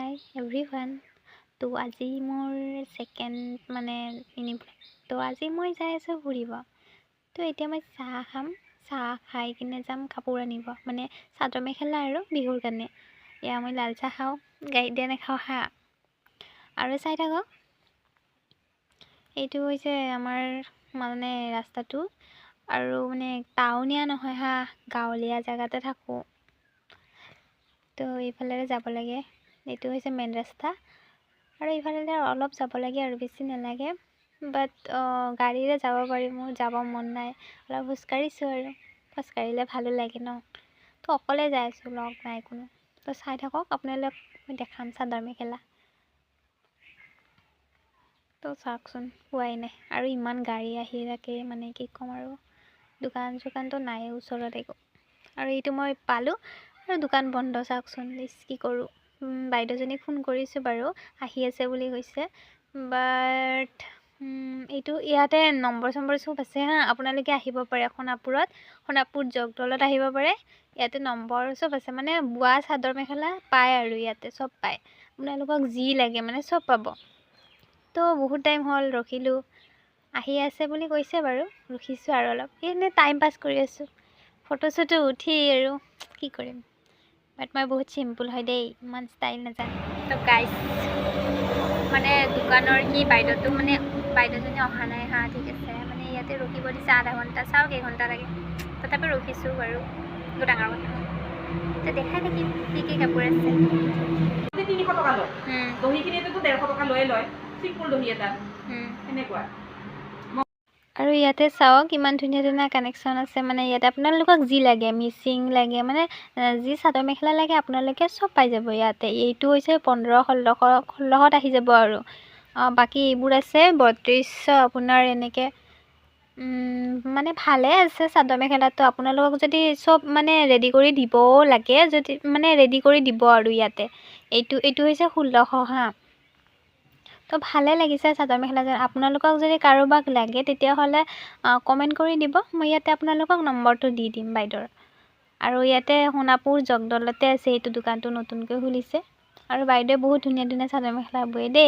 হাই everyone. তো আজি মোৰ ছেকেণ্ড মিনি ব্লগ। তো আজি মই যাই আছোঁ ফুৰিব। তো এতিয়া মই চাহ খাম, চাহ খাই কিনে যাম কাপোৰ আনিব, চাদৰ মেখেলা আৰু বিহুৰ কাৰণে। এয়া মই লাল চাহ খাওঁ, গাড়ীতে নাখাওঁ হা। আৰু চাই থাকক, এইটো হৈছে আমাৰ ৰাস্তাটো, আৰু টাউনীয়া নহয় হা, গাঁৱলীয়া জেগাতে থাকোঁ। তো এইফালে যাব লাগে, এইটো হৈছে মেইন ৰাস্তা, আৰু এইফালে অলপ যাব লাগে আৰু বেছি নালাগে। বাট গাড়ীৰে যাব পাৰি, মোৰ যাব মন নাই, অলপ খোজকাঢ়িছোঁ আৰু খোজকাঢ়িলে ভালো লাগে ন। তো অকলে যাই আছোঁ, লগ নাই কোনো। তো চাই থাকক, আপোনালোক মই দেখাম চাদৰ মেখেলা। তো চাওকচোন, হোৱাই নাই, আৰু ইমান গাড়ী আহি থাকে, কি ক'ম আৰু। দোকান চোকানটো নাই ওচৰত একো, আৰু এইটো মই পালোঁ আৰু দোকান বন্ধ। চাওকচোন কি কৰোঁ। বাইদেউজনীক ফোন কৰিছোঁ বাৰু, আহি আছে বুলি কৈছে। বাট এইটো ইয়াতে নম্বৰ চম্বৰ চব আছে হা, আপোনালোকে আহিব পাৰে সোণাপুৰ জগদলত আহিব পাৰে। ইয়াতে নম্বৰ চব আছে, বোৱা চাদৰ মেখেলা পায় আৰু ইয়াতে চব পায়, আপোনালোকক যি লাগে চব পাব। তো বহুত টাইম হ'ল ৰখিলোঁ, আহি আছে বুলি কৈছে বাৰু, ৰখিছোঁ আৰু অলপ এনেই টাইম পাছ কৰি আছোঁ, ফটো চটো উঠি আৰু কি কৰিম। বাট মই বহুত চিম্পুল হয় দেই, ইমান ষ্টাইল নাজানো। তো গাইজ দোকানৰ কি বাইদেউজনী অহা নাই হা, ঠিক আছে, ইয়াতে ৰখিব দিছে আধা ঘণ্টা, চাওঁ কেইঘণ্টা লাগে। তথাপি ৰখিছোঁ বাৰু, ডাঙৰ কথা। তো দেখাই থাকিম কি কাপোৰ আছে। 300 টকা লয়, দহিখিনিতো 150 টকা লয়, চিম্পুল দহি এটা এনেকুৱা। আৰু ইয়াতে চাওক ইমান ধুনীয়া ধুনীয়া কানেকশ্যন আছে, ইয়াতে আপোনালোকক যি লাগে, মিচিং লাগে, যি চাদৰ মেখেলা লাগে আপোনালোকে চব পাই যাব ইয়াতে। এইটো হৈছে 1500-1600 আহি যাব আৰু বাকী এইবোৰ আছে 3200 আপোনাৰ এনেকৈ। ভালে আছে চাদৰ মেখেলাটো, আপোনালোকক যদি চব ৰেডি কৰি দিবও লাগে, যদি ৰেডি কৰি দিব আৰু ইয়াতে। এইটো হৈছে 1600 হা। তো ভালে লাগিছে চাদৰ মেখেলাযোৰ। আপোনালোকক যদি কাৰোবাক লাগে তেতিয়াহ'লে কমেণ্ট কৰি দিব, মই ইয়াতে আপোনালোকক নম্বৰটো দি দিম বাইদেউৰ। আৰু ইয়াতে সোণাপুৰ জগদলতে আছে, এইটো দোকানটো নতুনকৈ খুলিছে, আৰু বাইদেৱে বহুত ধুনীয়া ধুনীয়া চাদৰ মেখেলা বয় দেই।